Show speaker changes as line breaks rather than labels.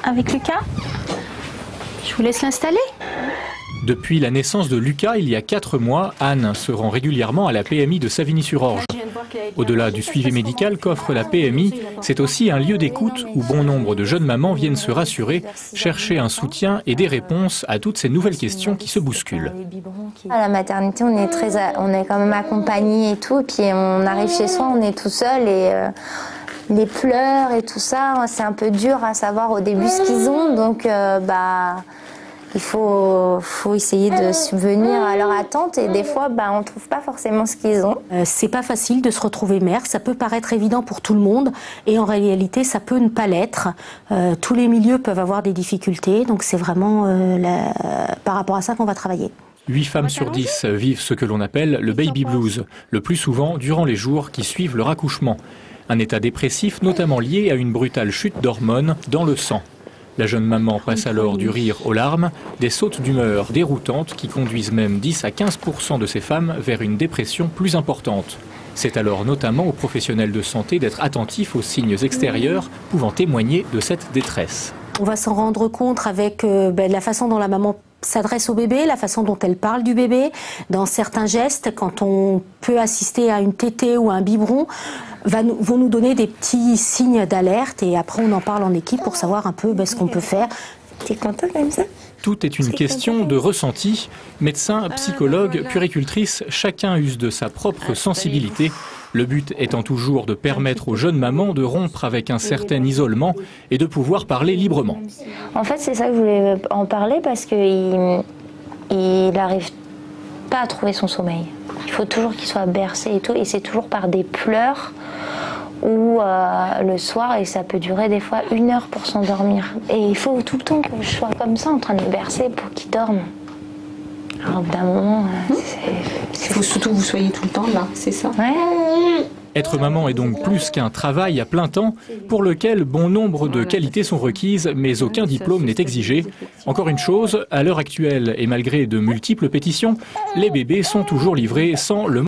avec Lucas. Je vous laisse l'installer.
Depuis la naissance de Lucas, il y a 4 mois, Anne se rend régulièrement à la PMI de Savigny-sur-Orge. Au-delà du suivi médical qu'offre la PMI, c'est aussi un lieu d'écoute où bon nombre de jeunes mamans viennent se rassurer, chercher un soutien et des réponses à toutes ces nouvelles questions qui se bousculent.
À la maternité, on est quand même accompagnés et tout, et puis on arrive chez soi, on est tout seul et les pleurs et tout ça, c'est un peu dur à savoir au début ce qu'ils ont, donc il faut essayer de subvenir à leur attente et des fois on ne trouve pas forcément ce qu'ils ont.
C'est pas facile de se retrouver mère, ça peut paraître évident pour tout le monde et en réalité ça peut ne pas l'être. Tous les milieux peuvent avoir des difficultés, donc c'est vraiment par rapport à ça qu'on va travailler.
8 femmes sur 10 vivent ce que l'on appelle le baby blues, le plus souvent durant les jours qui suivent leur accouchement. Un état dépressif notamment lié à une brutale chute d'hormones dans le sang. La jeune maman passe alors du rire aux larmes, des sautes d'humeur déroutantes qui conduisent même 10 à 15% de ces femmes vers une dépression plus importante. C'est alors notamment aux professionnels de santé d'être attentifs aux signes extérieurs pouvant témoigner de cette détresse.
On va s'en rendre compte avec la façon dont la maman s'adresse au bébé, la façon dont elle parle du bébé, dans certains gestes, quand on peut assister à une tétée ou à un biberon, vont nous donner des petits signes d'alerte et après on en parle en équipe pour savoir un peu ce qu'on peut faire.
T'es content comme ça?
Tout est une question de ressenti. Médecins, psychologues, puéricultrices, chacun use de sa propre sensibilité. Le but étant toujours de permettre aux jeunes mamans de rompre avec un certain isolement et de pouvoir parler librement.
En fait, c'est ça que je voulais en parler parce qu'il n'arrive pas à trouver son sommeil. Il faut toujours qu'il soit bercé et tout, et c'est toujours par des pleurs ou le soir, et ça peut durer des fois 1 heure pour s'endormir. Et il faut tout le temps que je sois comme ça en train de le bercer pour qu'il dorme. Alors d'un moment,
il faut surtout que vous soyez tout le temps là, c'est ça?
Ouais.
Être maman est donc plus qu'un travail à plein temps pour lequel bon nombre de qualités sont requises, mais aucun diplôme n'est exigé. Encore une chose, à l'heure actuelle et malgré de multiples pétitions, les bébés sont toujours livrés sans le